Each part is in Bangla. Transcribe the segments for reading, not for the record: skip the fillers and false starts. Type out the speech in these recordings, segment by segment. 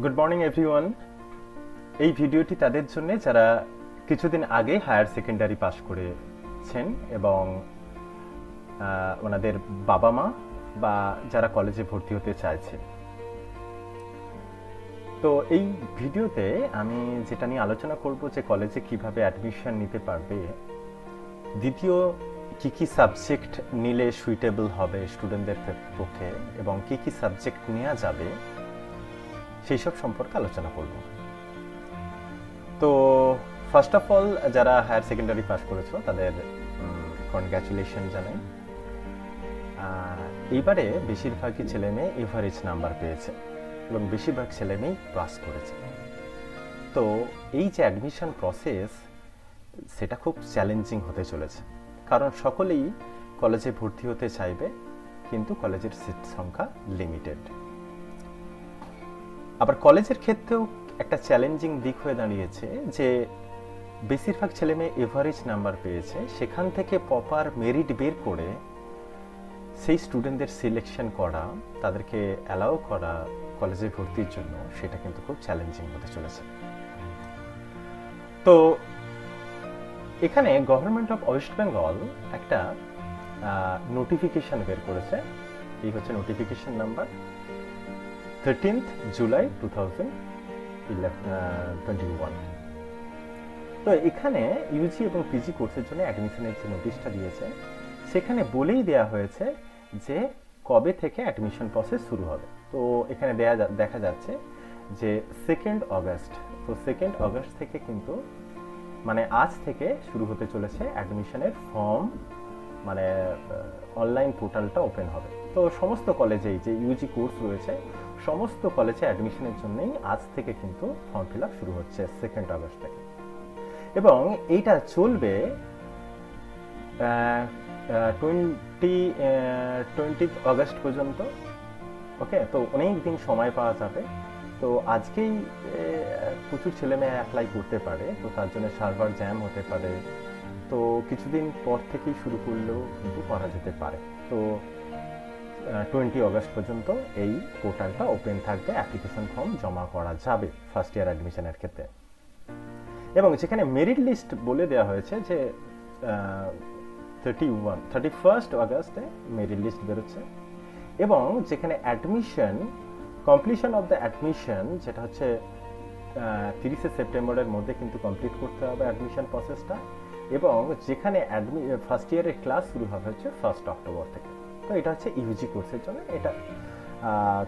Good morning everyone. এই ভিডিওটি তাদের জন্য যারা কিছুদিন আগে হায়ার সেকেন্ডারি পাশ করেছেন এবং ওনাদের বাবা মা বা যারা কলেজে ভর্তি হতে চাইছে। তো এই ভিডিওতে আমি যেটা নিয়ে আলোচনা করব যে কলেজে কিভাবে অ্যাডমিশন নিতে পারবে, দ্বিতীয় কি কি সাবজেক্ট নিলে সুইটেবল হবে স্টুডেন্টদের পক্ষে এবং কি কি সাবজেক্ট নেওয়া যাবে সেই সব সম্পর্কে আলোচনা করব। তো ফার্স্ট অফ অল যারা হায়ার সেকেন্ডারি পাস করেছো তাদের কনগ্র্যাচুলেশন জানাই। এইবারে বেশিরভাগই ছেলে মেয়ে এভারেজ নাম্বার পেয়েছে এবং বেশিরভাগ ছেলে মেয়েই পাস করেছে। তো এই যে অ্যাডমিশন প্রসেস সেটা খুব চ্যালেঞ্জিং হতে চলেছে, কারণ সকলেই কলেজে ভর্তি হতে চাইবে, কিন্তু কলেজের সিট সংখ্যা লিমিটেড। আবার কলেজের ক্ষেত্রেও একটা চ্যালেঞ্জিং দিক হয়ে দাঁড়িয়েছে যে বেশিরভাগ ছেলে মেয়ে এভারেজ নাম্বার পেয়েছে, সেখান থেকে প্রপার মেরিট বের করে সেই স্টুডেন্টদের সিলেকশন করা, তাদেরকে অ্যালাউ করা কলেজে ভর্তির জন্য, সেটা কিন্তু খুব চ্যালেঞ্জিং হতে চলেছে। তো এখানে গভর্নমেন্ট অফ ওয়েস্ট বেঙ্গল একটা নোটিফিকেশন বের করেছে। এই হচ্ছে নোটিফিকেশন নাম্বার 13th জুলাই 2021। তো এখানে ইউজি এবং পিজি কোর্সের জন্য অ্যাডমিশনের যে নোটিশটা দিয়েছে সেখানে বলেই দেয়া হয়েছে যে কবে থেকে অ্যাডমিশন প্রসেস শুরু হবে। তো এখানে দেখা যাচ্ছে যে 2nd অগস্ট। তো 2nd অগস্ট থেকে কিন্তু মানে আজ থেকে শুরু হতে চলেছে অ্যাডমিশনের ফর্ম, মানে অনলাইন পোর্টালটা ওপেন হবে। তো সমস্ত কলেজেই যে ইউজি কোর্স রয়েছে সমস্ত কলেজে অ্যাডমিশনের জন্যই আজ থেকে কিন্তু ফর্ম ফিল আপ শুরু হচ্ছে 2nd অগস্ট থেকে, এবং এইটা চলবে 20th অগস্ট পর্যন্ত। ওকে, তো অনেক দিন সময় পাওয়া যাবে। তো আজকেই প্রচুর ছেলেমেয়ে অ্যাপ্লাই করতে পারে, তো তার জন্য সার্ভার জ্যাম হতে পারে, তো কিছুদিন পর থেকেই শুরু করলেও কিন্তু করা যেতে পারে। তো 20 অগস্ট পর্যন্ত এই পোর্টালটা ওপেন থাকবে, অ্যাপ্লিকেশন ফর্ম জমা করা যাবে ফার্স্ট ইয়ার অ্যাডমিশনের ক্ষেত্রে। এবং যেখানে মেরিট লিস্ট বলে দেওয়া হয়েছে যে 31st অগস্টে মেরিট লিস্ট বেরোচ্ছে, এবং যেখানে admission completion of the admission যেটা হচ্ছে 30শে সেপ্টেম্বরের মধ্যে কিন্তু কমপ্লিট করতে হবে অ্যাডমিশন প্রসেসটা, এবং যেখানে ফার্স্ট ইয়ারের ক্লাস শুরু হবে হচ্ছে 1 অক্টোবর থেকে। তো এটা হচ্ছে ইউজি কোর্সের জন্য, এটা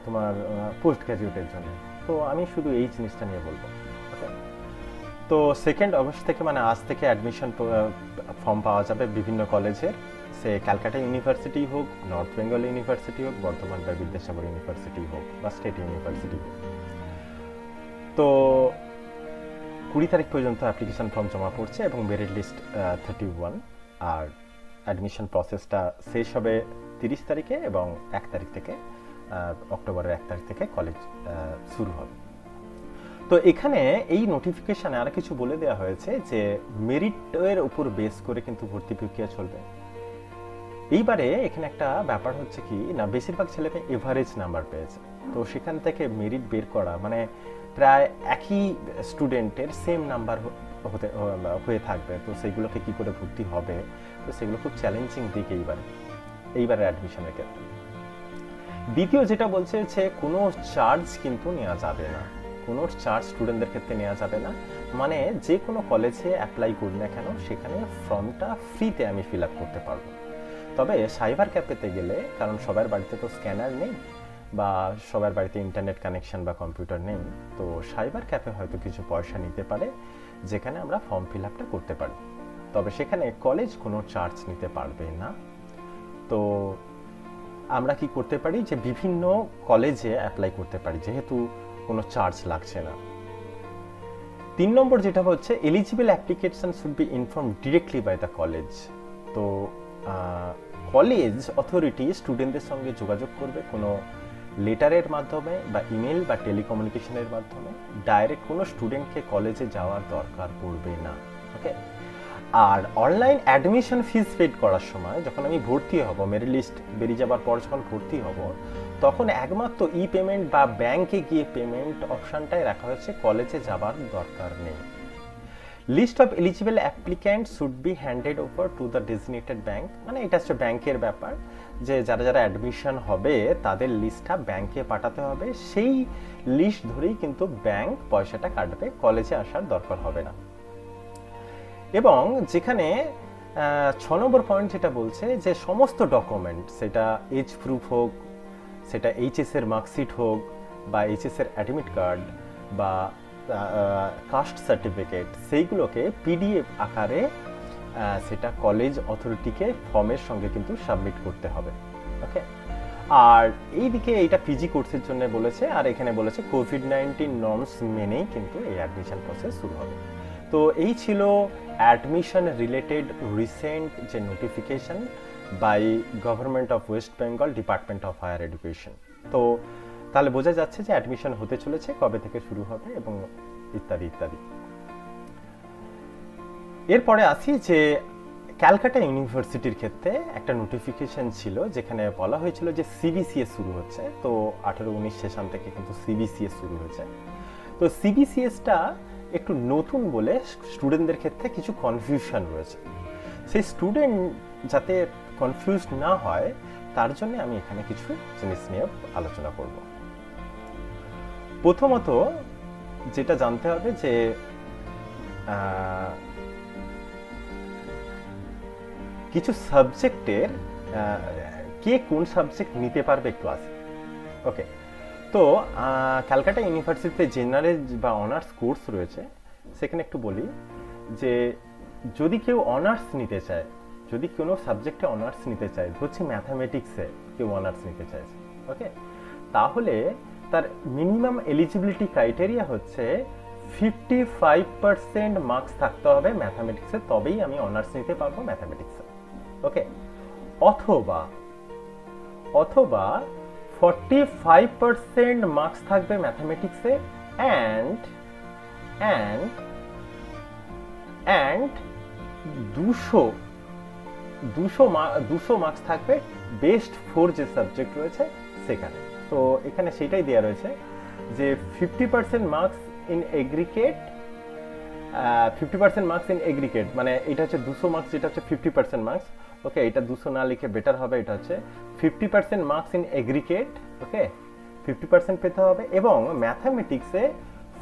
তোমার পোস্ট গ্র্যাজুয়েটের জন্য। তো আমি শুধু এই জিনিসটা নিয়ে বলবো। ওকে, তো 2nd অগস্ট থেকে মানে আজ থেকে অ্যাডমিশন ফর্ম পাওয়া যাবে বিভিন্ন কলেজের, সে ক্যালকাটা ইউনিভার্সিটি হোক, নর্থ বেঙ্গল ইউনিভার্সিটি হোক, বর্ধমান বা বিদ্যাসাগর ইউনিভার্সিটি হোক বা স্টেট ইউনিভার্সিটি হোক। তো 20 তারিখ পর্যন্ত অ্যাপ্লিকেশন ফর্ম জমা পড়ছে এবং মেরিট লিস্ট 31, আর অ্যাডমিশন প্রসেসটা শেষ হবে 30 তারিখে এবং 1 তারিখ থেকে অক্টোবরের 1 তারিখ থেকে কলেজ শুরু হবে। তো এখানে এই নোটিফিকেশনে আর কিছু বলে দেওয়া হয়েছে যে মেরিটের উপর বেস করে কিন্তু ভর্তি প্রক্রিয়া চলবে। এইবারে এখানে একটা ব্যাপার হচ্ছে কি না, বেশিরভাগ ছেলেমেয়ে এভারেজ নাম্বার পেয়েছে, তো সেখান থেকে মেরিট বের করা মানে প্রায় একই স্টুডেন্টের সেম নাম্বার হয়ে থাকবে, তো সেইগুলোকে কি করে ভর্তি হবে, তো সেগুলো খুব চ্যালেঞ্জিং দিক এইবারে অ্যাডমিশনের ক্ষেত্রে। দ্বিতীয় যেটা বলছে যে কোনো চার্জ কিন্তু নেওয়া যাবে না, কোনো চার্জ স্টুডেন্টদের ক্ষেত্রে নেওয়া যাবে না, মানে যে কোনো কলেজে অ্যাপ্লাই করি না কেন সেখানে ফর্মটা ফ্রিতে আমি ফিল আপ করতে পারবো। তবে সাইবার ক্যাফেতে গেলে, কারণ সবার বাড়িতে তো স্ক্যানার নেই বা সবার বাড়িতে ইন্টারনেট কানেকশন বা কম্পিউটার নেই, তো সাইবার ক্যাফে হয়তো কিছু পয়সা নিতে পারে যেখানে আমরা ফর্ম ফিল আপটা করতে পারি, তবে সেখানে কলেজ কোনো চার্জ নিতে পারবে না। তো আমরা কি করতে পারি যে বিভিন্ন কলেজে অ্যাপ্লাই করতে পারি যেহেতু কোনো চার্জ লাগছে না। 3 নম্বর যেটা হচ্ছে eligible application should be inform directly by the college. তো কলেজ অথরিটি স্টুডেন্টদের সঙ্গে যোগাযোগ করবে কোনো লেটারের মাধ্যমে বা ইমেল বা টেলিকমিউনিকেশনের মাধ্যমে, ডাইরেক্ট কোনো স্টুডেন্টকে কলেজে যাওয়ার দরকার পড়বে না। ওকে, আর অনলাইন অ্যাডমিশন ফিস পেড করার সময় যখন আমি ভর্তি হব, মেরিট লিস্ট বেরিয়ে যাবার পর যখন ভর্তি হব, তখন একমাত্র ই পেমেন্ট বা ব্যাংকে গিয়ে পেমেন্ট অপশনটাই রাখা হয়েছে, কলেজে যাবার দরকার নেই। List of eligible applicant should be handed over to the designated bank, মানে এটা হচ্ছে ব্যাংকের ব্যাপার, যে যারা যারা অ্যাডমিশন হবে তাদের লিস্টটা ব্যাংকে পাঠাতে হবে, সেই লিস্ট ধরেই কিন্তু ব্যাংক পয়সাটা কাটবে, কলেজে আসার দরকার হবে না। এবং যেখানে 6 নম্বর পয়েন্ট যেটা বলছে যে সমস্ত ডকুমেন্ট, সেটা এজ প্রুফ হোক, সেটা এইচএস এর মার্কশিট হোক, বা এইচএস এর অ্যাডমিট কার্ড, বা কাস্ট সার্টিফিকেট, সেইগুলোকে পিডিএফ আকারে সেটা কলেজ অথরিটিকে ফর্মের সঙ্গে কিন্তু সাবমিট করতে হবে। ওকে, আর এইদিকে এইটা পিজি কোর্সের জন্য বলেছে, আর এখানে বলেছে কোভিড-19 নর্মস মেনেই কিন্তু এই অ্যাডমিশন প্রসেস শুরু হবে। তো এই ছিল অ্যাডমিশন রিলেটেড রিসেন্ট যে notification by government of West Bengal, department of higher education. তো তাহলে বোঝা যাচ্ছে যে অ্যাডমিশন হতে চলেছে, কবে থেকে শুরু হবে এবং ইত্যাদি ইত্যাদি। এরপরে আসি যে ক্যালকাটা ইউনিভার্সিটির ক্ষেত্রে একটা নোটিফিকেশন ছিল, যেখানে বলা হয়েছিল যে সিবিসিএস শুরু হচ্ছে। তো 18-19 সেশন থেকে কিন্তু সিবিসিএস শুরু হয়েছে। তো সিবিসিএসটা একটু নতুন বলে স্টুডেন্টদের ক্ষেত্রে কিছু কনফিউশন রয়েছে। সেই স্টুডেন্ট যাতে কনফিউজ না হয় তার জন্য আমি এখানে কিছু জিনিস নিয়ে আলোচনা করব। প্রথমত যেটা জানতে হবে যে কিছু সাবজেক্টের কে কোন সাবজেক্ট নিতে পারবে একটু আসি। ওকে, তো ক্যালকাটা ইউনিভার্সিটিতে জেনারেল বা অনার্স কোর্স রয়েছে, সেখানে একটু বলি যে যদি কেউ অনার্স নিতে চায়, যদি কোনো সাবজেক্টে অনার্স নিতে চায়, ধরছি ম্যাথামেটিক্সে কেউ অনার্স নিতে চাইছে, ওকে, তাহলে তার মিনিমাম এলিজিবিলিটি ক্রাইটেরিয়া হচ্ছে 55% মার্কস থাকতে হবে ম্যাথামেটিক্সে, তবেই আমি অনার্স নিতে পারবো ম্যাথামেটিক্সে। ওকে, অথবা 45% মার্কস থাকবে ম্যাথামেটিক্সে অ্যান্ড 200 মার্কস থাকবে বেস্ট 4 যে সাবজেক্ট রয়েছে সেখানে। তো এখানে সেটাই দেওয়া রয়েছে যে 50% marks in aggregate, 50% marks in aggregate, মানে এটা হচ্ছে 200 মার্কস, যেটা হচ্ছে 50% মার্কস। ওকে, এটা 200 না লিখে বেটার হবে, এটা হচ্ছে 50% মার্কস ইন এগ্রিগেট। ওকে, 50% পেতে হবে, এবং ম্যাথামেটিক্সে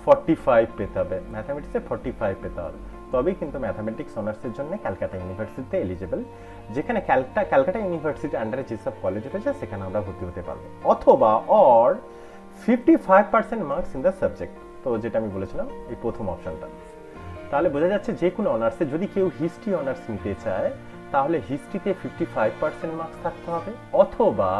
45 পেতে হবে, ম্যাথামেটিক্সে 45 পেতে হবে, তবেই কিন্তু ম্যাথামেটিক্স অনার্সের জন্য ক্যালকাটা ইউনিভার্সিটিতে এলিজিবল। যেখানে ক্যালকাটা ইউনিভার্সিটির আন্ডারে যেসব কলেজ রয়েছে সেখানে আমরা ভর্তি হতে পারবো, অথবা 55% মার্কস ইন দ্য সাবজেক্ট। তো যেটা আমি বলেছিলাম এই প্রথম অপশনটা। তাহলে বোঝা যাচ্ছে যে কোনো অনার্সে যদি কেউ হিস্ট্রি অনার্স নিতে চায় তাহলে হিস্ট্রিতে 55% মার্কস থাকতে হবে, অথবা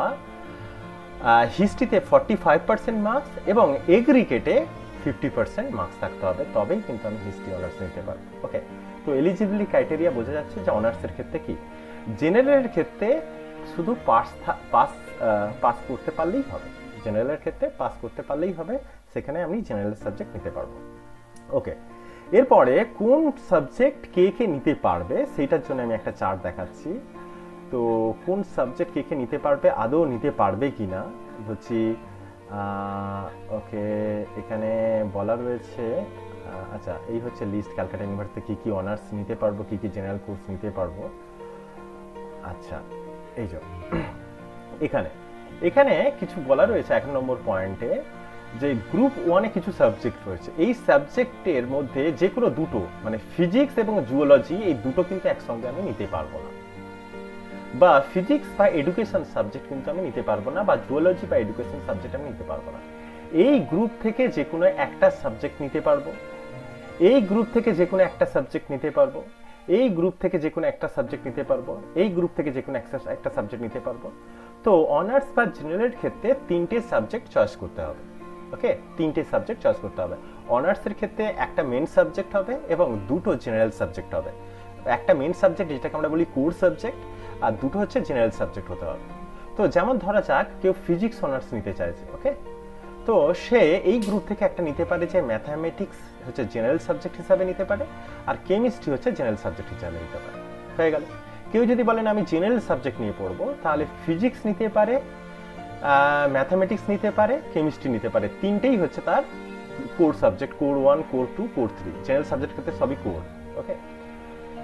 হিস্ট্রিতে 45% মার্কস এবং এগ্রিগেটে 50% মার্কস থাকতে হবে, তবেই কিন্তু আমি হিস্ট্রি অনার্স নিতে পারবো। ওকে, তো এলিজিবিলিটি ক্রাইটেরিয়া বোঝা যাচ্ছে যে অনার্সের ক্ষেত্রে কি, জেনারেলের ক্ষেত্রে শুধু পাস করতে পারলেই হবে, জেনারেলের ক্ষেত্রে পাস করতে পারলেই হবে, সেখানে আমি জেনারেল সাবজেক্ট নিতে পারবো। ওকে, এরপরে কোন সাবজেক্ট কে কে নিতে পারবে সেটার জন্য আমি একটা চার্ট দেখাচ্ছি। তো কোন সাবজেক্ট কে কে নিতে পারবে, আদৌ নিতে পারবে কিনা বলছি। ওকে, এখানে বলা রয়েছে, আচ্ছা এই হচ্ছে লিস্ট ক্যালকাটা ইউনিভার্সিটি কি কি অনার্স নিতে পারবো, কি কি জেনারেল কোর্স নিতে পারবো। আচ্ছা, এই যে এখানে কিছু বলা রয়েছে 1 নম্বর পয়েন্টে, যে গ্রুপ 1-এ কিছু সাবজেক্ট রয়েছে, এই সাবজেক্টের মধ্যে যে কোনো দুটো, মানে ফিজিক্স এবং জুওলজি, এই দুটো কিন্তু একসঙ্গে আমি নিতে পারবো না, বা ফিজিক্স বা এডুকেশন সাবজেক্ট কিন্তু আমি নিতে পারবো না, বা জুওলজি বা এডুকেশন সাবজেক্ট আমি নিতে পারবো না। এই গ্রুপ থেকে যে কোনো একটা সাবজেক্ট নিতে পারবো, এই গ্রুপ থেকে যে কোনো একটা সাবজেক্ট নিতে পারবো, এই গ্রুপ থেকে যে কোনো একটা সাবজেক্ট নিতে পারবো, এই গ্রুপ থেকে যে কোনো একটা সাবজেক্ট নিতে পারবো। তো অনার্স বা জেনারেলের ক্ষেত্রে 3টে সাবজেক্ট চয়েস করতে হবে। ওকে, 3টে সাবজেক্ট চয়েস করতে হবে। অনার্সের ক্ষেত্রে একটা মেন সাবজেক্ট হবে এবং দুটো জেনারেল সাবজেক্ট হবে। একটা মেন সাবজেক্ট যেটাকে আমরা বলি কোর সাবজেক্ট, আর দুটো হচ্ছে জেনারেল সাবজেক্ট হতে হবে। তো যেমন ধরা যাক কেউ ফিজিক্স অনার্স নিতে চাইছে, ওকে, তো সে এই গ্রুপ থেকে একটা নিতে পারে যে ম্যাথামেটিক্স হচ্ছে জেনারেল সাবজেক্ট হিসাবে নিতে পারে, আর কেমিস্ট্রি হচ্ছে জেনারেল সাবজেক্ট হিসাবে নিতে পারে। হয়ে গেল। কেউ যদি বলেন আমি জেনারেল সাবজেক্ট নিয়ে পড়বো, তাহলে ফিজিক্স নিতে পারে, ম্যাথামেটিক্স নিতে পারে, কেমিস্ট্রি নিতে পারে, তিনটেই হচ্ছে তার core subject, core 1, core 2, core 3। General subject ক্ষেত্রে সবই কোর। ওকে,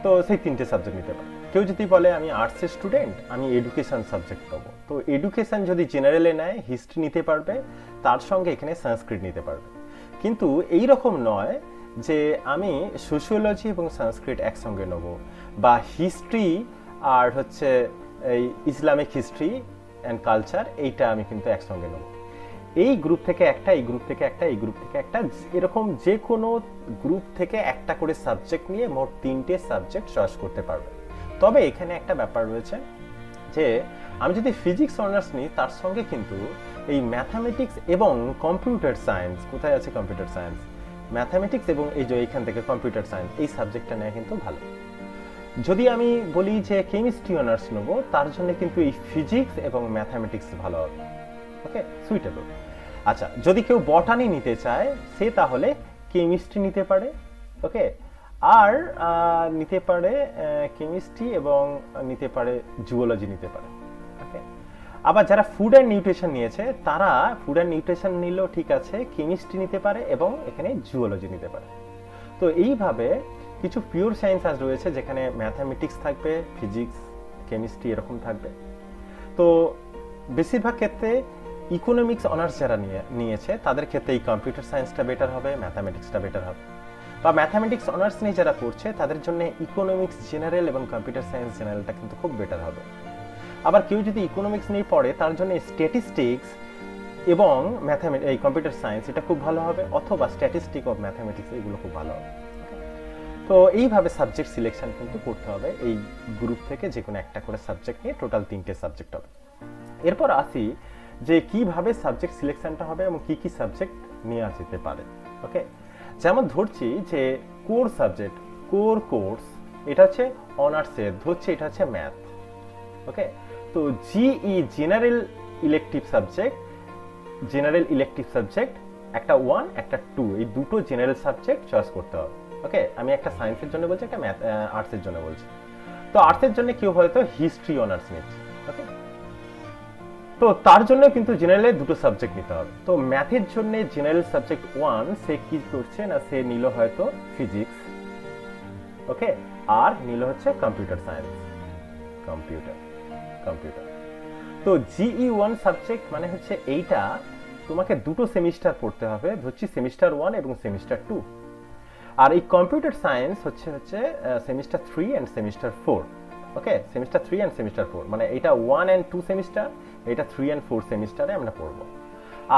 তো সেই তিনটে সাবজেক্ট নিতে পারে। কেউ যদি বলে আমি আর্টসের স্টুডেন্ট, আমি এডুকেশন সাবজেক্ট পাবো, তো এডুকেশন যদি জেনারেলে নেয় হিস্ট্রি নিতে পারবে, তার সঙ্গে এখানে সংস্কৃত নিতে পারবে। কিন্তু এই রকম নয় যে আমি সোশিওলজি এবং সংস্কৃত একসঙ্গে নেব, বা হিস্ট্রি আর হচ্ছে এই ইসলামিক হিস্ট্রি অ্যান্ড কালচার, এইটা আমি কিন্তু একসঙ্গে নেব। এই গ্রুপ থেকে একটা, এই গ্রুপ থেকে একটা, এই গ্রুপ থেকে একটা, এরকম যে কোনো গ্রুপ থেকে একটা করে সাবজেক্ট নিয়ে মোট 3টে সাবজেক্ট চয়েস করতে পারবে। তবে এখানে একটা ব্যাপার রয়েছে যে আমি যদি ফিজিক্স অনার্স নিই, তার সঙ্গে কিন্তু এই ম্যাথামেটিক্স এবং কম্পিউটার সায়েন্স, কোথায় আছে কম্পিউটার সায়েন্স, ম্যাথামেটিক্স এবং এই যে এইখান থেকে কম্পিউটার সায়েন্স, এই সাবজেক্টটা নেওয়া কিন্তু ভালো। যদি আমি বলি যে কেমিস্ট্রি অনার্স নেবো, তার জন্য কিন্তু এই ফিজিক্স এবং ম্যাথামেটিক্স ভালো হবে। ওকে, সুইটেবল। আচ্ছা, যদি কেউ বটানি নিতে চায়, সে তাহলে কেমিস্ট্রি নিতে পারে। ওকে, আর নিতে পারে কেমিস্ট্রি এবং নিতে পারে জুওলজি নিতে পারে। ওকে, আবার যারা ফুড অ্যান্ড নিউট্রিশন নিয়েছে, তারা ফুড অ্যান্ড নিউট্রিশন নিলেও ঠিক আছে, কেমিস্ট্রি নিতে পারে এবং এখানে জুওলজি নিতে পারে। তো এইভাবে কিছু পিওর সায়েন্স আজ রয়েছে যেখানে ম্যাথামেটিক্স থাকবে, ফিজিক্স, কেমিস্ট্রি এরকম থাকবে। তো বেশিরভাগ ক্ষেত্রে ইকোনমিক্স অনার্স যারা নিয়েছে, তাদের ক্ষেত্রে এই কম্পিউটার সায়েন্সটা বেটার হবে, ম্যাথামেটিক্সটা বেটার হবে। বা ম্যাথামেটিক্স অনার্স নিয়ে যারা পড়ছে, তাদের জন্য ইকোনমিক্স জেনারেল এবং কম্পিউটার সায়েন্স জেনারেলটা কিন্তু খুব বেটার হবে। আবার কেউ যদি ইকোনমিক্স নিয়ে পড়ে, তার জন্য স্ট্যাটিস্টিক্স এবং এই কম্পিউটার সায়েন্স এটা খুব ভালো হবে, অথবা স্ট্যাটিস্টিক অফ ম্যাথামেটিক্স, এগুলো খুব ভালো হবে। তো এইভাবে সাবজেক্ট সিলেকশন কিন্তু করতে হবে, এই গ্রুপ থেকে যে কোনো একটা করে সাবজেক্ট নিয়ে টোটাল 3টে সাবজেক্ট হবে। এরপর আসি যে কিভাবে সাবজেক্ট সিলেকশনটা হবে এবং কি কি সাবজেক্ট নেওয়া যেতে পারে। ওকে, যেমন ধরছি যে কোর সাবজেক্ট, কোর কোর্স, এটা হচ্ছে অনার্সের, ধরছি এটা হচ্ছে ম্যাথ। ওকে, তো GE general elective subject, general elective subject একটা 1 একটা 2, এই দুটো জেনারেল সাবজেক্ট চয়েস করতে হবে। ওকে, আমি একটা সায়েন্সের জন্য বলছি, একটা আর্টসের জন্য বলছি। তো আর্টসের জন্য কেউ হয়তো হিস্ট্রি অনার্স নিচ্ছে। ওকে, তো তার জন্য কিন্তু জেনারেলে দুটো সাবজেক্ট নিতে হবে। তো ম্যাথের জন্য জেনারেল সাবজেক্ট 1 সে কি করছে না, সে নিল হয়তো ফিজিক্স। ওকে, আর নিল হচ্ছে কম্পিউটার সায়েন্স, কম্পিউটার। তো জিই 1 সাবজেক্ট মানে হচ্ছে এইটা তোমাকে দুটো সেমিস্টার পড়তে হবে, ধরছি সেমিস্টার 1 এবং সেমিস্টার 2। আর এই কম্পিউটার সায়েন্স হচ্ছে semester 3 and semester 4। Okay, semester 3 and semester 4, মানে এটা 1 এন্ড 2 সেমিস্টার, এটা 3 এন্ড 4 সেমিস্টারে আমরা পড়বো।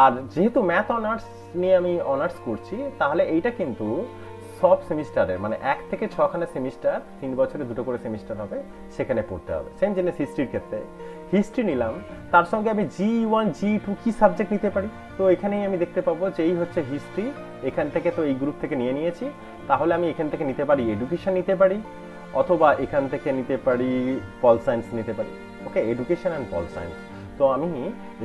আর যেহেতু ম্যাথ অনার্স নিয়ে আমি অনার্স করছি, তাহলে এইটা কিন্তু সব সেমিস্টারের, মানে 1 থেকে 6খানা সেমিস্টার, 3 বছরে দুটো করে সেমিস্টার হবে, সেখানে পড়তে হবে। সেম জিনিস হিস্ট্রির ক্ষেত্রে, হিস্ট্রি নিলাম, তার সঙ্গে আমি G1 G2 কি সাবজেক্ট নিতে পারি, তো এখানেই আমি দেখতে পাবো যে এই হচ্ছে হিস্ট্রি, এখান থেকে তো এই গ্রুপ থেকে নিয়ে নিয়েছি, তাহলে আমি এখান থেকে নিতে পারি এডুকেশন নিতে পারি, অথবা এখান থেকে নিতে পারি পল সায়েন্স নিতে পারি। ওকে, এডুকেশন অ্যান্ড পল সায়েন্স। তো আমি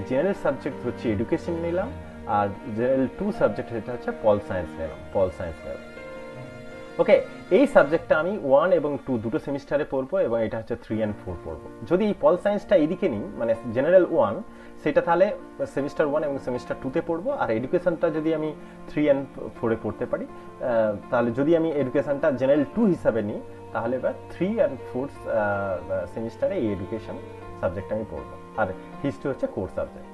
জেনারেল সাবজেক্ট হচ্ছে এডুকেশন নিলাম, আর জেনারেল 2 সাবজেক্ট যেটা হচ্ছে পল সায়েন্স নিলাম, পল সায়েন্স নিলাম। ওকে, এই সাবজেক্টটা আমি 1 এবং 2 দুটো সেমিস্টারে পড়বো, এবং এটা হচ্ছে 3 and 4 পড়বো। যদি এই পল সায়েন্সটা এইদিকে নিই, মানে জেনারেল 1, সেটা তাহলে সেমিস্টার 1 এবং সেমিস্টার 2তে পড়বো। আর এডুকেশনটা যদি আমি 3 and 4-এ পড়তে পারি, তাহলে যদি আমি এডুকেশনটা জেনারেল 2 হিসাবে নিই, তাহলে এবার 3 and 4 সেমিস্টারে এই এডুকেশন সাবজেক্ট আমি পড়বো, আর হিস্ট্রি হচ্ছে কোর সাবজেক্ট।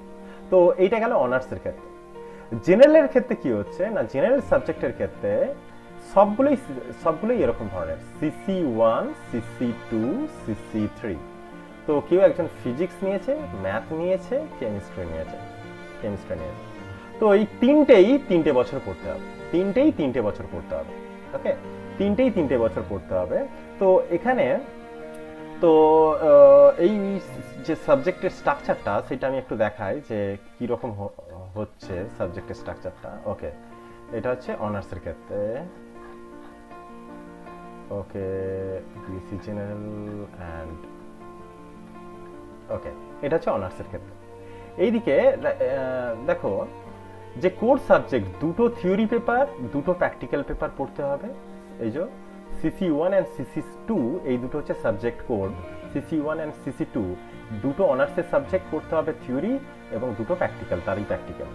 তো এইটা গেল অনার্সের ক্ষেত্রে। জেনারেলের ক্ষেত্রে কি হচ্ছে না, জেনারেল সাবজেক্টের ক্ষেত্রে সবগুলোই এরকম ধরনের, CC1, CC2, CC3। তো কেউ একজন ফিজিক্স নিয়েছে, ম্যাথ নিয়েছে, কেমিস্ট্রি নিয়েছে। তো এই তিনটেই 3টে বছর পড়তে হবে, তিনটেই 3টে বছর পড়তে হবে। ওকে, তিনটেই 3টে বছর পড়তে হবে। তো এখানে তো এই যে সাবজেক্টের স্ট্রাকচারটা, সেটা আমি একটু দেখাই যে কি রকম হচ্ছে সাবজেক্টের স্ট্রাকচারটা। ওকে, এটা হচ্ছে অনার্সের ক্ষেত্রে। ওকে, বিএসসি জেনারেল অ্যান্ড ওকে, এটা হচ্ছে অনার্সের ক্ষেত্রে। এইদিকে দেখো যে কোর সাবজেক্ট, দুটো থিওরি পেপার, দুটো প্র্যাকটিক্যাল পেপার পড়তে হবে। এই যে CC1 and CC2, এই দুটো হচ্ছে subject code. CC1 and CC2 দুটো অনার্সের সাবজেক্ট পড়তে হবে থিওরি এবং দুটো প্র্যাকটিক্যাল, তারই প্র্যাকটিক্যাল।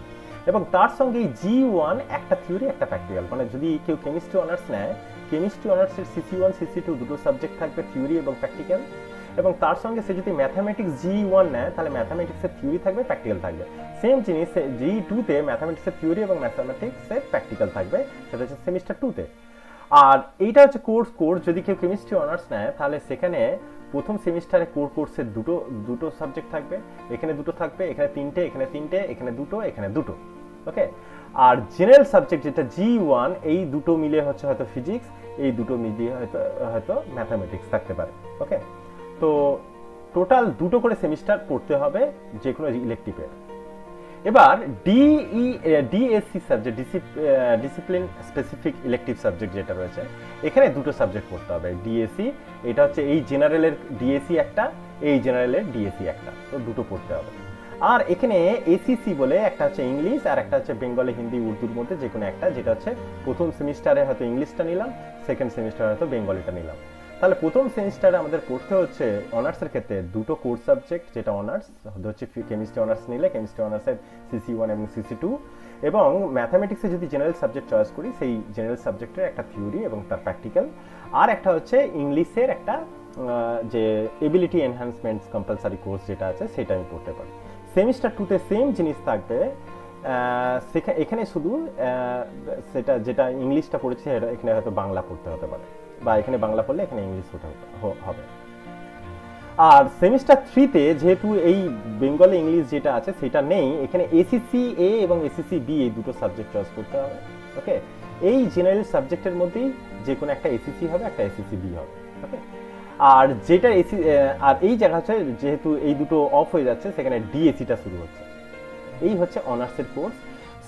এবং তার সঙ্গে G1 একটা থিওরি একটা প্র্যাকটিক্যাল, মানে যদি কেউ কেমিস্ট্রি অনার্স নেয়, কেমিস্ট্রি অনার্সের CC1 CC2 দুটো সাবজেক্ট থাকবে থিওরি এবং প্র্যাকটিক্যাল। এবং তার সঙ্গে সে যদি ম্যাথামেটিক্স G1 নেয় তাহলে ম্যাথামেটিক্সের থিওরি থাকবে, প্র্যাকটিক্যাল থাকবে। সেম জিনিস G2 তে ম্যাথামেটিক্সের থিওরি এবং ম্যাথামেটিক্সের প্র্যাকটিক্যাল থাকবে, সেটা হচ্ছে সেমিস্টার 2 তে। আর এইটা হচ্ছে কোর্স যদি কেউ কেমিস্ট্রি অনার্স নেয় তাহলে সেখানে প্রথম সেমিস্টারে কোর্সের দুটো সাবজেক্ট থাকবে, এখানে দুটো থাকবে, এখানে তিনটে, এখানে তিনটে, এখানে দুটো, এখানে দুটো। ওকে, আর জেনারেল সাবজেক্ট যেটা G1, এই দুটো মিলে হচ্ছে হয়তো ফিজিক্স, এই দুটো মিলিয়ে হয়তো ম্যাথামেটিক্স থাকতে পারে। ওকে, তো টোটাল দুটো করে সেমিস্টার পড়তে হবে যে কোনো ইলেকটিভের। এবার DSC subject, discipline specific elective subject যেটা রয়েছে, এখানে দুটো সাবজেক্ট পড়তে হবে। ডিএসসি এটা হচ্ছে এই জেনারেলের ডিএসসি একটা, এই জেনারেলের ডিএসসি একটা, তো দুটো পড়তে হবে। আর এখানে এসিসি বলে একটা হচ্ছে ইংলিশ আর একটা হচ্ছে বেঙ্গলি, হিন্দি, উর্দুর মধ্যে যে কোনো একটা, যেটা হচ্ছে প্রথম সেমিস্টারে হয়তো ইংলিশটা নিলাম, সেকেন্ড সেমিস্টারে হয়তো বেঙ্গলিটা নিলাম। তাহলে প্রথম সেমিস্টারে আমাদের পড়তে হচ্ছে অনার্সের ক্ষেত্রে দুটো কোর্স সাবজেক্ট, যেটা অনার্স হচ্ছে কেমিস্ট্রি অনার্স নিলে কেমিস্ট্রি অনার্সের CC1 এবং CC2, এবং ম্যাথামেটিক্সে যদি জেনারেল সাবজেক্ট চয়েস করি সেই জেনারেল সাবজেক্টের একটা থিওরি এবং তার প্র্যাকটিক্যাল। আর একটা হচ্ছে ইংলিশের একটা যে এবিলিটি এনহ্যান্সমেন্টস কম্পালসারি কোর্স যেটা আছে সেটা আমি পড়তে পারি। সেমিস্টার 2 তে সেম জিনিস থাকবে, এখানে শুধু সেটা যেটা ইংলিশটা পড়েছে এখানে হয়তো বাংলা পড়তে হতে পারে, বা এখানে বাংলা পড়লে এখানে ইংলিশ হবে। আর সেমিস্টার 3 তে যেহেতু এই বেঙ্গলি ইংলিশ যেটা আছে সেটা নেই, এখানে ACC A এবং ACC B এই দুটো সাবজেক্ট চয়েস করতে হবে। ওকে, এই জেনারেল সাবজেক্টের মধ্যেই যে কোনো একটা ACC হবে, একটা ACC B হবে। ওকে, আর যেটা আর এই জায়গা হচ্ছে যেহেতু এই দুটো অফ হয়ে যাচ্ছে, সেখানে ডিএসসিটা শুরু হচ্ছে। এই হচ্ছে অনার্সের কোর্স।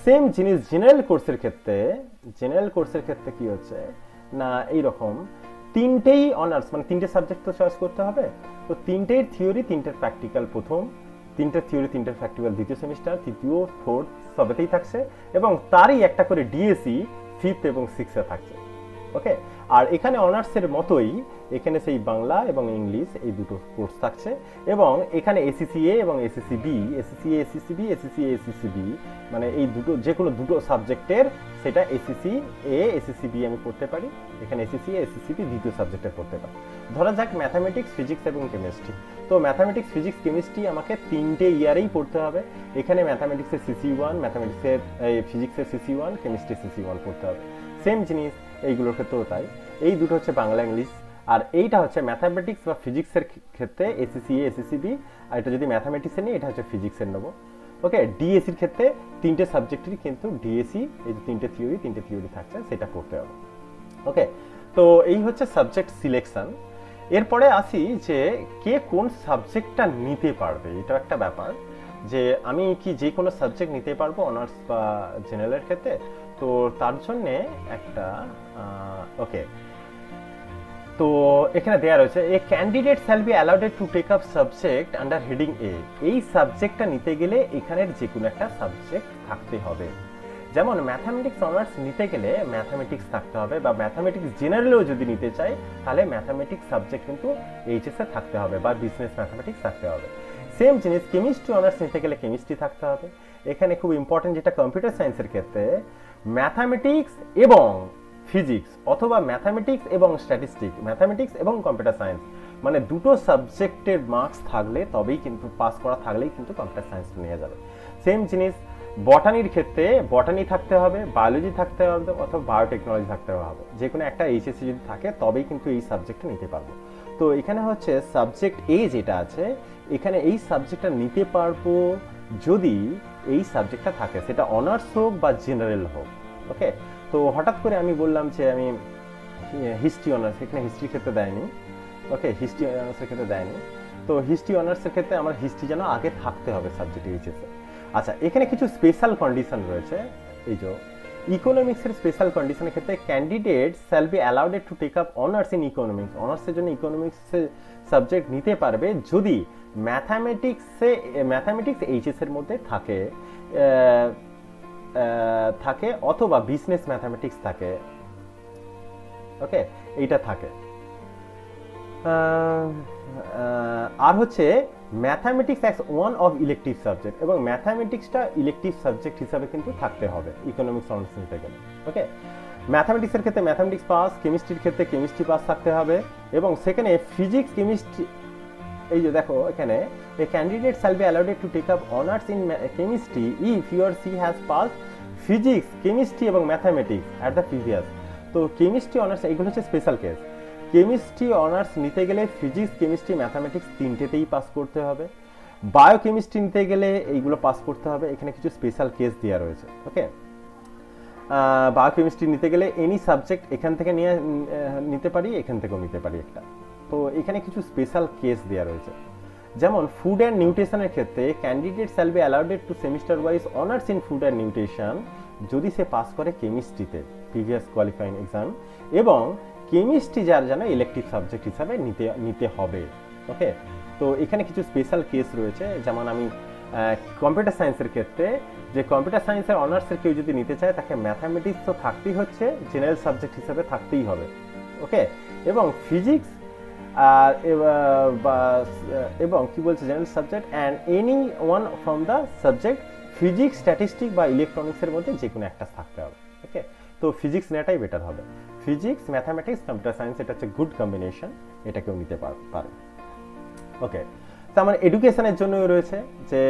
সেম জিনিস জেনারেল কোর্সের ক্ষেত্রে কি হচ্ছে না, এইরকম তিনটেই অনার্স, মানে তিনটে সাবজেক্ট তো চয়েস করতে হবে, তো তিনটের থিওরি তিনটের প্র্যাকটিক্যাল প্রথম, তিনটের থিওরি তিনটের প্র্যাকটিক্যাল দ্বিতীয় সেমিস্টার, তৃতীয় ফোর্থ সবেতেই থাকছে, এবং তারই একটা করে ডিএসসি 5th এবং 6th থাকছে। ওকে, আর এখানে অনার্সের মতোই এখানে সেই বাংলা এবং ইংলিশ এই দুটো কোর্স থাকছে, এবং এখানে ACCA এবং ACCB, ACCA ACCB, ACCA ACCB, মানে এই দুটো যে কোনো দুটো সাবজেক্টের সেটা ACCA ACCB আমি পড়তে পারি, এখানে ACCA ACCB দ্বিতীয় সাবজেক্টে পড়তে পারি। ধরা যাক ম্যাথামেটিক্স, ফিজিক্স এবং কেমিস্ট্রি, তো ম্যাথামেটিক্স, ফিজিক্স, কেমিস্ট্রি আমাকে তিনটে ইয়ারেই পড়তে হবে। এখানে ম্যাথামেটিক্সের CC1, ম্যাথামেটিক্সের ফিজিক্সের CC1, কেমিস্ট্রি CC1 পড়তে হবে। সেম জিনিস এইগুলোর ক্ষেত্রেও তাই। এই দুটো হচ্ছে বাংলা ইংলিশ, আর এইটা হচ্ছে ম্যাথামেটিক্স বা ফিজিক্সের ক্ষেত্রে ACCA ACCB, আর এটা যদি ম্যাথামেটিক্সের নিই এটা হচ্ছে ফিজিক্সের নেবো। ওকে, ডিএসসির ক্ষেত্রে তিনটে সাবজেক্টেরই কিন্তু ডিএসসি এই যে তিনটে থিওরি থাকছে সেটা পড়তে হবে। ওকে, তো এই হচ্ছে সাবজেক্ট সিলেকশন। এরপরে আসি যে কে কোন সাবজেক্টটা নিতে পারবে, এটা একটা ব্যাপার, যে আমি কি যে কোনো সাবজেক্ট নিতে পারবো অনার্স বা জেনারেলের ক্ষেত্রে। তো তার জন্যে একটা ওকে, তো এখানে দেয়া রয়েছে a candidate shall be allowed to take up subject under heading A. এই সাবজেক্টটা নিতে গেলে এখানের যে কোনো একটা সাবজেক্ট থাকতে হবে। যেমন ম্যাথামেটিক্স অনার্স নিতে গেলে ম্যাথামেটিক্স থাকতে হবে, বা ম্যাথামেটিক্স জেনারেলেও যদি নিতে চাই তাহলে ম্যাথামেটিক্স সাবজেক্ট কিন্তু এইচএস এ থাকতে হবে, বা বিজনেস ম্যাথামেটিক্স থাকতে হবে। সেম জিনিস কেমিস্ট্রি অনার্স নিতে গেলে কেমিস্ট্রি থাকতে হবে। এখানে খুব ইম্পর্টেন্ট যেটা কম্পিউটার সায়েন্সের ক্ষেত্রে ম্যাথামেটিক্স এবং ফিজিক্স, অথবা ম্যাথামেটিক্স এবং স্ট্যাটিস্টিক্স, ম্যাথামেটিক্স এবং কম্পিউটার সায়েন্স, মানে দুটো সাবজেক্টের মার্কস থাকলে তবেই কিন্তু পাস করা থাকলেই কিন্তু কম্পিউটার সায়েন্স নিয়ে যাবে। সেম জিনিস বটানির ক্ষেত্রে বটানি থাকতে হবে, বায়োলজি থাকতে হবে, অথবা বায়োটেকনোলজি থাকতে হবে। যে কোনো একটা এইচএসসি যদি থাকে তবেই কিন্তু এই সাবজেক্টটা নিতে পারবো। তো এখানে হচ্ছে সাবজেক্ট এ যেটা আছে, এখানে এই সাবজেক্টটা নিতে পারবো যদি এই সাবজেক্টটা থাকে, সেটা অনার্স হোক বা জেনারেল হোক। ওকে, তো হঠাৎ করে আমি বললাম যে আমি হিস্ট্রি অনার্স, এখানে হিস্ট্রির ক্ষেত্রে দেয়নি। ওকে, হিস্ট্রি অনার্সের ক্ষেত্রে দেয়নি, তো হিস্ট্রি অনার্সের ক্ষেত্রে আমার হিস্ট্রি যেন আগে থাকতে হবে সাবজেক্ট এইচএসে। আচ্ছা, এখানে কিছু স্পেশাল কন্ডিশন রয়েছে। এই যে ইকোনমিক্সের স্পেশাল কন্ডিশনের ক্ষেত্রে candidate shall be allowed to take up honours in economics. অনার্সের জন্য ইকোনমিক্সের সাবজেক্ট নিতে পারবে যদি ম্যাথামেটিক্স এইচএস এর মধ্যে থাকে অথবা বিজনেস ম্যাথামেটিক্স থাকে। ওকে, এইটা থাকে। আর হচ্ছে mathematics as one of elective subject, এবং ম্যাথামেটিক্সটা ইলেকটিভ সাবজেক্ট হিসাবে কিন্তু থাকতে হবে ইকোনমিক্স অনার্স নিতে গেলে। ওকে, ম্যাথামেটিক্সের ক্ষেত্রে ম্যাথামেটিক্স পাস, কেমিস্ট্রির ক্ষেত্রে কেমিস্ট্রি পাস থাকতে হবে, এবং সেখানে ফিজিক্স কেমিস্ট্রি, এই যে দেখো এখানে a candidate shall be allowed to take up honours in chemistry if he or she has passed physics, chemistry এবং ম্যাথামেটিক্স অ্যাট দ্য প্রিভিয়াস। তো কেমিস্ট্রি অনার্স এগুলো হচ্ছে স্পেশাল কেস। কেমিস্ট্রি অনার্স নিতে গেলে ফিজিক্স, কেমিস্ট্রি, ম্যাথামেটিক্স তিনটেতেই পাস করতে হবে। বায়োকেমিস্ট্রি নিতে গেলে এইগুলো পাস করতে হবে, এখানে কিছু স্পেশাল কেস দেওয়া রয়েছে। ওকে, বায়োকেমিস্ট্রি নিতে গেলে এনি সাবজেক্ট এখান থেকে নিতে পারি, এখান থেকেও নিতে পারি একটা। তো এখানে কিছু স্পেশাল কেস দেওয়া রয়েছে, যেমন ফুড অ্যান্ড নিউট্রিশনের ক্ষেত্রে candidate shall be allowed to semester wise honours in food and nutrition যদি সে পাস করে কেমিস্ট্রিতে প্রিভিয়াস কোয়ালিফাইং এক্সাম, এবং কেমিস্ট্রি যার যেন ইলেকটিভ সাবজেক্ট হিসাবে নিতে হবে। ওকে, তো এখানে কিছু স্পেশাল কেস রয়েছে, যেমন আমি কম্পিউটার সায়েন্সের ক্ষেত্রে, যে কম্পিউটার সায়েন্সের অনার্সের কেউ যদি নিতে চায় তাকে ম্যাথামেটিক্স তো থাকতেই হচ্ছে, জেনারেল সাবজেক্ট হিসাবে থাকতেই হবে। ওকে, এবং ফিজিক্স এবং কি বলছে general subject and any one from the subject physics, statistic বা ইলেকট্রনিক্সের মধ্যে যে কোনো একটা থাকতে হবে। ওকে, তো ফিজিক্স নেওয়াটাই বেটার হবে। ফিজিক্স, ম্যাথামেটিক্স, কম্পিউটার সায়েন্স, এটা হচ্ছে গুড কম্বিনেশন, এটা কেউ নিতে পারে। ওকে, তো আমার এডুকেশনের জন্যই রয়েছে যে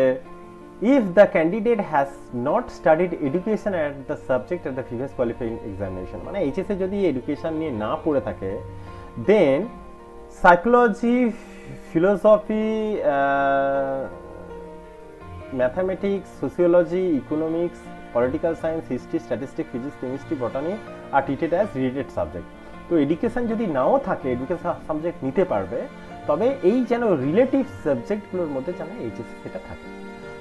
if the candidate has not studied education at the subject at the previous qualifying examination, মানে এইচএসএ যদি এডুকেশন নিয়ে না পড়ে থাকে, then psychology, philosophy, mathematics, sociology, economics, political science, history, statistics, physics, chemistry, botany are treated as related subject. তো এডুকেশন যদি নাও থাকে, এডুকেশন সাবজেক্ট নিতে পারবে, তবে এই যেন রিলেটিভ সাবজেক্টগুলোর মধ্যে যেন এইচএসসি সেটা থাকে।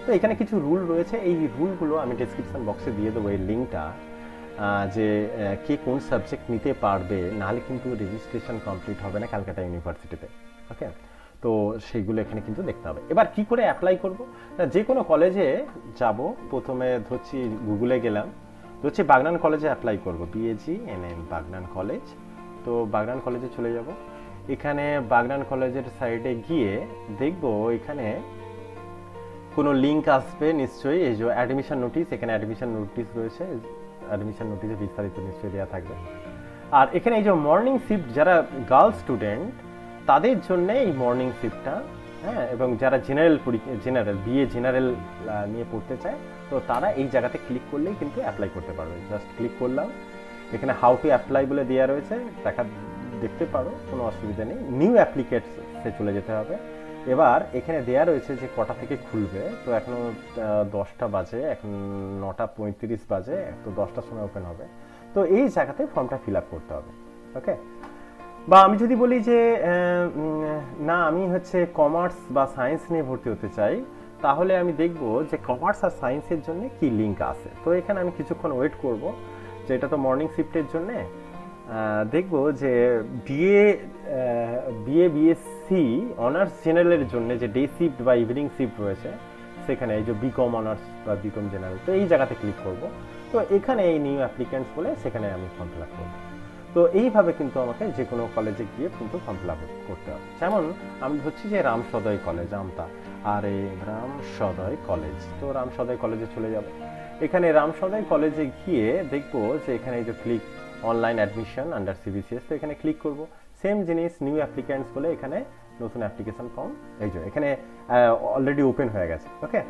তো এখানে কিছু রুল রয়েছে, এই রুলগুলো আমি ডেসক্রিপশন বক্সে দিয়ে দেবো এই লিঙ্কটা, যে কে কোন সাবজেক্ট নিতে পারবে, নাহলে কিন্তু রেজিস্ট্রেশন কমপ্লিট হবে না ক্যালকাটা ইউনিভার্সিটিতে। ওকে, তো সেইগুলো এখানে কিন্তু দেখতে হবে। এবার কি করে অ্যাপ্লাই করব, না যে কোনো কলেজে যাব, প্রথমে ধরছি গুগলে গেলাম, ধরছি বাগনান কলেজে অ্যাপ্লাই করব, BAGNN বাগনান কলেজ। তো বাগনান কলেজে চলে যাব, এখানে বাগনান কলেজের সাইডে গিয়ে দেখব এখানে কোনো লিঙ্ক আসবে নিশ্চয়ই, এই যে অ্যাডমিশন নোটিশ, এখানে অ্যাডমিশন নোটিশ রয়েছে, অ্যাডমিশন নোটিশে বিস্তারিত নিশ্চয়ই দেওয়া থাকবে। আর এখানে এই যে মর্নিং শিফট, যারা গার্লস স্টুডেন্ট তাদের জন্য এই মর্নিং শিফটটা, হ্যাঁ, এবং যারা জেনারেল BA জেনারেল নিয়ে পড়তে চায়, তো তারা এই জায়গাতে ক্লিক করলেই কিন্তু অ্যাপ্লাই করতে পারবে। জাস্ট ক্লিক করলাম, এখানে হাউ টু অ্যাপ্লাই বলে দেওয়া রয়েছে, দেখতে পারো, কোনো অসুবিধা নেই। নিউ অ্যাপ্লিকেটসে চলে যেতে হবে। এবার এখানে দেয়া রয়েছে যে কটা থেকে খুলবে, তো এখনো 10টা বাজে, এখন 9:35 বাজে, তো 10টার সময় ওপেন হবে। তো এই জায়গাতে ফর্মটা ফিল আপ করতে হবে। ওকে, বা আমি যদি বলি যে না আমি হচ্ছে কমার্স বা সায়েন্স নিয়ে ভর্তি হতে চাই, তাহলে আমি দেখব যে কমার্স আর সায়েন্সের জন্য কি লিঙ্ক আছে। তো এখানে আমি কিছুক্ষণ ওয়েট করব, যে এটা তো মর্নিং শিফটের জন্যে, দেখব যে BSc অনার্স জেনারেলের জন্য যে ডে শিফট বা ইভিনিং শিফট রয়েছে, সেখানে এই যে বিকম অনার্স বা বিকম জেনারেল, তো এই জায়গাতে ক্লিক করব। তো এখানে এই নিউ অ্যাপ্লিক্যান্টস বলে সেখানে আমি ফর্ম ফিল আপ করবো। তো এইভাবে কিন্তু আমাকে যে কোনো কলেজে গিয়ে কিন্তু ফর্ম ফিল আপ করতে হবে। যেমন আমি ধরছি যে রামসদয় কলেজ, আমতা, আর এই রামসদয় কলেজ, তো রামসদয় কলেজে চলে যাব। এখানে রামসদয় কলেজে গিয়ে দেখবো যে এখানে এই যে click online admission under CBCS, তো এখানে ক্লিক করব। সেম জিনিস, নিউ অ্যাপ্লিক্যান্টস বলে এখানে নতুন অ্যাপ্লিকেশন ফর্ম, এই যে এখানে অলরেডি ওপেন হয়ে গেছে। ওকে,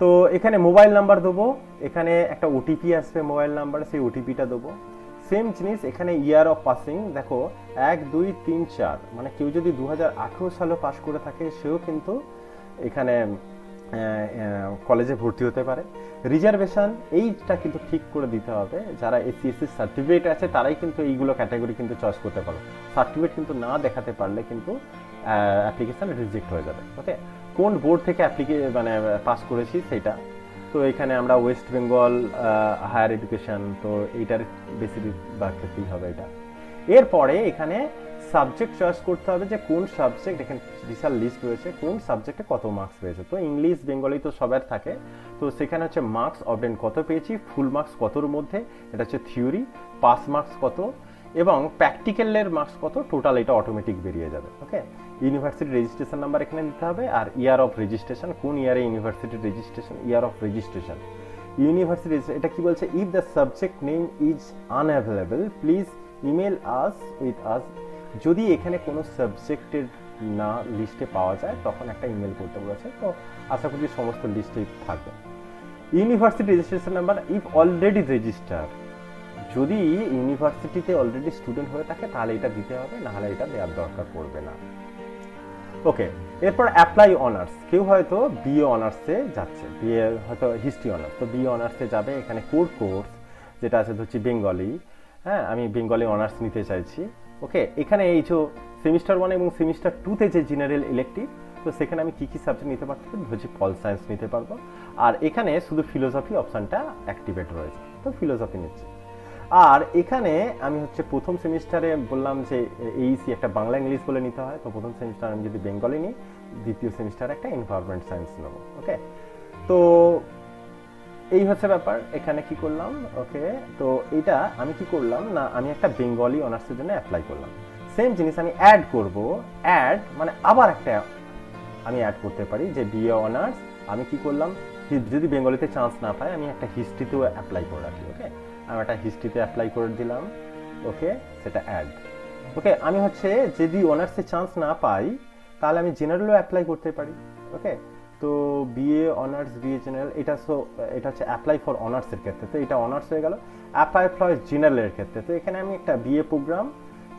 তো এখানে মোবাইল নাম্বার দেবো, এখানে একটা OTP আসবে মোবাইল নাম্বার, সেই OTPটা দেবো। সেম জিনিস এখানে ইয়ার অফ পাসিং, দেখো 1, 2, 3, 4, মানে কেউ যদি 2018 সালে পাস করে থাকে সেও কিন্তু এখানে কলেজে ভর্তি হতে পারে। রিজার্ভেশন এইটা কিন্তু ঠিক করে দিতে হবে, যারা SC/SC সার্টিফিকেট আছে তারাই কিন্তু এইগুলো ক্যাটাগরি কিন্তু চয়েস করতে পারো। সার্টিফিকেট কিন্তু না দেখাতে পারলে কিন্তু অ্যাপ্লিকেশন রিজেক্ট হয়ে যাবে। ওকে, কোন বোর্ড থেকে মানে পাস করেছি সেটা, তো এখানে আমরা ওয়েস্ট বেঙ্গল হায়ার এডুকেশন, তো এইটার বেশিরভাগ ক্ষেত্রেই হবে এটা। এরপরে এখানে সাবজেক্ট চয়েস করতে হবে যে কোন সাবজেক্ট, এখানে বিশাল লিস্ট রয়েছে কোন সাবজেক্টে কত মার্কস পেয়েছে। তো ইংলিশ বেঙ্গলি তো সবার থাকে, তো সেখানে হচ্ছে মার্কস অবটেন কত পেয়েছি, ফুল মার্কস কতর মধ্যে, এটা হচ্ছে থিওরি, পাস মার্কস কত, এবং প্র্যাকটিক্যালের মার্কস কত, টোটাল এটা অটোমেটিক বেরিয়ে যাবে। ওকে, ইউনিভার্সিটি রেজিস্ট্রেশন নাম্বার এখানে দিতে হবে, আর ইয়ার অফ রেজিস্ট্রেশন, কোন ইয়ারে ইউনিভার্সিটির registration, year of registration. University এটা কি বলছে, if the subject name is unavailable please email us with us. যদি এখানে কোনো সাবজেক্টের না লিস্টে পাওয়া যায় তখন একটা ইমেল করতে বলেছে, তো আশা করি সমস্ত লিস্টেই থাকবে। University registration number if already register, যদি ইউনিভার্সিটিতে অলরেডি স্টুডেন্ট হয়ে থাকে তাহলে এটা দিতে হবে, নাহলে এটা দেওয়ার দরকার পড়বে না। ওকে, এরপর অ্যাপ্লাই অনার্স, কেউ হয়তো বিএ অনার্সে যাচ্ছে, বিএ হয়তো হিস্ট্রি অনার্স, তো বিএ অনার্সে যাবে। এখানে কোর কোর্স যেটা আছে ধরছি বেঙ্গলি, হ্যাঁ আমি বেঙ্গলি অনার্স নিতে চাইছি। ওকে, এখানে এই যে সেমিস্টার 1 এবং সেমিস্টার 2তে যে জেনারেল ইলেকটিভ, তো সেখানে আমি কি কি সাবজেক্ট নিতে পারছি, ধরছি পল সায়েন্স নিতে পারবো। আর এখানে শুধু ফিলোসফি অপশনটা অ্যাক্টিভেট রয়েছে, তো ফিলোসফি নিচ্ছি। আর এখানে আমি হচ্ছে প্রথম সেমিস্টারে বললাম যে এইসি একটা বাংলা ইংলিশ বলে নিতে হয়, তো প্রথম সেমিস্টার আমি যদি বেঙ্গলি নিই, দ্বিতীয় সেমিস্টারে একটা এনভায়রনমেন্ট সায়েন্স নেব। ওকে, তো এই হচ্ছে ব্যাপার। এখানে কি করলাম, ওকে, তো এটা আমি কি করলাম না, আমি একটা বেঙ্গলি অনার্সের জন্য অ্যাপ্লাই করলাম। সেম জিনিস আমি অ্যাড করব, অ্যাড মানে আবার একটা আমি অ্যাড করতে পারি যে বিএ অনার্স, আমি কি করলাম, যদি বেঙ্গলিতে চান্স না পাই আমি একটা হিস্ট্রিতেও অ্যাপ্লাই করে রাখি। ওকে, আমি একটা হিস্ট্রিতে অ্যাপ্লাই করে দিলাম। ওকে, সেটা অ্যাড। ওকে, আমি হচ্ছে যদি অনার্সে চান্স না পাই তাহলে আমি জেনারেলও অ্যাপ্লাই করতে পারি। ওকে, তো বিএ অনার্স, বিএ জেনারেল, এটা এটা হচ্ছে অ্যাপ্লাই ফর অনার্সের ক্ষেত্রে, তো এটা অনার্স হয়ে গেল। অ্যাপ্লাই ফর জেনারেলের ক্ষেত্রে, তো এখানে আমি একটা বিএ প্রোগ্রাম,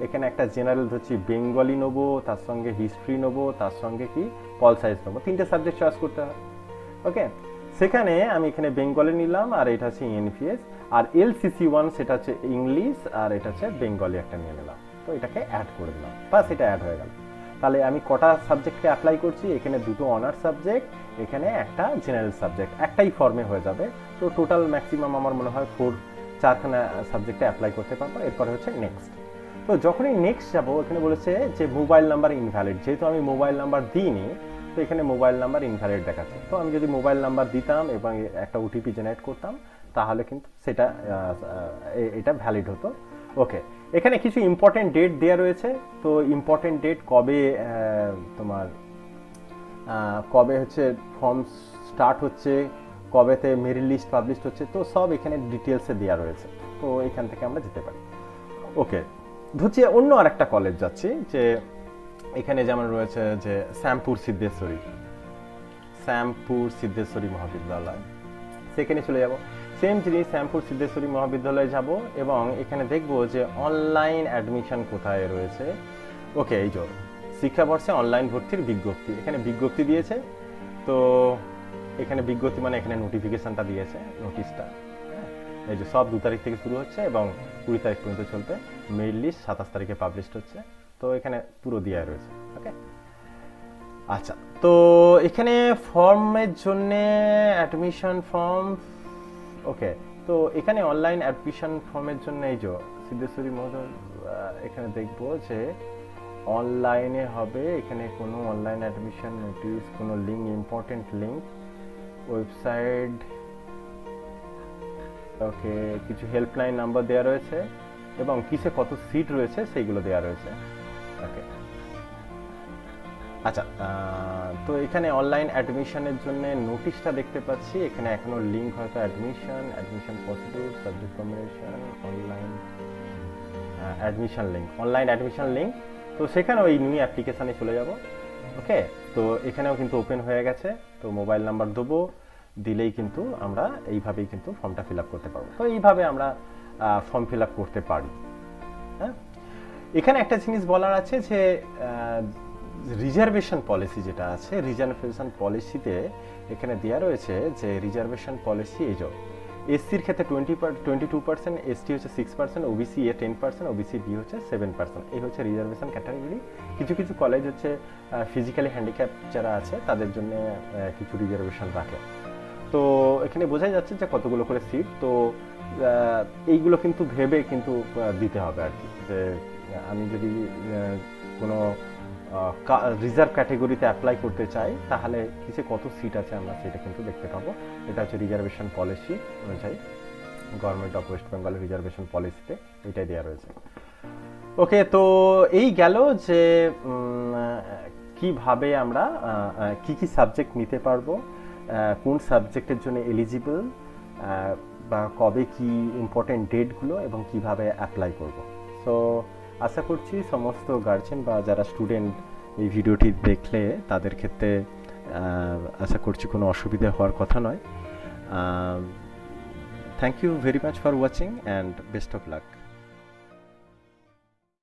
এখানে একটা জেনারেল ধরছি বেঙ্গলি নেবো, তার সঙ্গে হিস্ট্রি নেবো, তার সঙ্গে কি পল সায়েন্স নেবো, 3টে সাবজেক্ট চয়েস করতে হয়। ওকে, সেখানে আমি এখানে বেঙ্গলি নিলাম, আর এটা হচ্ছে এনপিএস, আর LCC1 সেটা হচ্ছে ইংলিশ, আর এটা হচ্ছে বেঙ্গলি একটা নিয়ে নিলাম, তো এটাকে অ্যাড করে দিলাম, বাস এটা অ্যাড হয়ে গেল। তাহলে আমি কটা সাবজেক্টকে অ্যাপ্লাই করছি, এখানে 2টো অনার্স সাবজেক্ট, এখানে একটা জেনারেল সাবজেক্ট, একটাই ফর্মে হয়ে যাবে। তো টোটাল ম্যাক্সিমাম আমার মনে হয় 4খানা সাবজেক্টে অ্যাপ্লাই করতে পারবো। এরপরে হচ্ছে নেক্সট, তো যখনই নেক্সট যাবো এখানে বলেছে যে মোবাইল নাম্বার ইনভ্যালিড, যেহেতু আমি মোবাইল নাম্বার দিইনি তো এখানে মোবাইল নাম্বার ইনভ্যালিড দেখাচ্ছে। তো আমি যদি মোবাইল নাম্বার দিতাম এবং একটা ওটিপি জেনারেট করতাম তাহলে কিন্তু সেটা এটা ভ্যালিড হতো। ওকে, এখানে কিছু ইম্পর্টেন্ট ডেট দেওয়া রয়েছে, তো ইম্পর্টেন্ট ডেট কবে তোমার কবে হচ্ছে ফর্ম স্টার্ট হচ্ছে, কবেতে মেরিট লিস্ট পাবলিশ হচ্ছে, তো সব এখানে ডিটেলসে দেওয়া রয়েছে, তো এখান থেকে আমরা যেতে পারি। ওকে, ধরছি অন্য আর একটা কলেজ যাচ্ছি, যে এখানে যেমন রয়েছে যে শ্যামপুর সিদ্ধেশ্বরী মহাবিদ্যালয়, সেখানে চলে যাব। সেম জিনিস, শ্যামপুর সিদ্ধেশ্বরী মহাবিদ্যালয়ে যাব এবং এখানে দেখব যে অনলাইন অ্যাডমিশন কোথায় রয়েছে। ওকে, এই যে শিক্ষাবর্ষে অনলাইন ভর্তির বিজ্ঞপ্তি, এখানে বিজ্ঞপ্তি দিয়েছে, তো এখানে বিজ্ঞপ্তি মানে এখানে নোটিফিকেশনটা দিয়েছে, নোটিশটা, এই যে সব 2 তারিখ থেকে শুরু হচ্ছে এবং 20 তারিখ পর্যন্ত চলবে, মেরিট লিস্ট 27 তারিখে পাবলিশ হচ্ছে, তো এখানে পুরো দেওয়া রয়েছে। ওকে, আচ্ছা, তো এখানে ফর্মের জন্য অ্যাডমিশন ফর্ম, ওকে, তো এখানে অনলাইন অ্যাডমিশন ফর্মের জন্য এই যে সিদ্ধেশ্বরী মহোদয়, এখানে দেখবো যে অনলাইনে হবে, এখানে কোনো অনলাইন অ্যাডমিশন নোটিশ, কোনো লিঙ্ক, ইম্পর্টেন্ট লিঙ্ক, ওয়েবসাইট, ওকে, কিছু হেল্পলাইন নাম্বার দেওয়া রয়েছে এবং কিসে কত সিট রয়েছে সেইগুলো দেওয়া রয়েছে। ওকে, আচ্ছা, তো এখানে অনলাইন অ্যাডমিশনের জন্য নোটিশটা দেখতে পাচ্ছি, এখানে এখনো লিঙ্ক হয়তো admission procedure, subject combination, online admission link, তো সেখানে ওই নিউ অ্যাপ্লিকেশানে চলে যাব। ওকে, তো এখানেও কিন্তু ওপেন হয়ে গেছে, তো মোবাইল নাম্বার দেবো, দিলেই কিন্তু আমরা এইভাবেই কিন্তু ফর্মটা ফিল আপ করতে পারবো। তো এইভাবে আমরা ফর্ম ফিল আপ করতে পারি। হ্যাঁ, এখানে একটা জিনিস বলার আছে যে রিজার্ভেশন পলিসি যেটা আছে, রিজার্ভেশন পলিসিতে এখানে দেওয়া রয়েছে যে রিজার্ভেশন পলিসি এই যে এসসির ক্ষেত্রে 22%, এসটি হচ্ছে 6%, ওবিসি এ 10%, ওবিসি বি হচ্ছে 7%, এই হচ্ছে রিজার্ভেশন ক্যাটাগরি। কিছু কিছু কলেজ হচ্ছে ফিজিক্যালি হ্যান্ডিক্যাপ যারা আছে তাদের জন্য কিছু রিজার্ভেশন রাখে, তো এখানে বোঝাই যাচ্ছে যে কতগুলো করে সিট, তো এইগুলো কিন্তু ভেবে কিন্তু দিতে হবে আর কি, যে আমি যদি কোনো রিজার্ভ ক্যাটাগরিতে অ্যাপ্লাই করতে চাই তাহলে কিসে কত সিট আছে আমরা সেটা কিন্তু দেখতে পাবো। এটা হচ্ছে রিজার্ভেশন পলিসি অনুযায়ী, গভর্নমেন্ট অফ ওয়েস্ট বেঙ্গলের রিজার্ভেশন পলিসিতে এটাই দেওয়া রয়েছে। ওকে, তো এই গেল যে কিভাবে আমরা কি কি সাবজেক্ট নিতে পারবো, কোন সাবজেক্টের জন্য এলিজিবল, বা কবে কি ইম্পর্টেন্ট ডেটগুলো এবং কিভাবে অ্যাপ্লাই করব। সো আশা করছি সমস্ত গার্জেন বা যারা স্টুডেন্ট এই ভিডিওটি দেখলে তাদের ক্ষেত্রে আশা করছি কোনো অসুবিধা হওয়ার কথা নয়। Thank you very much for watching and best of lakh.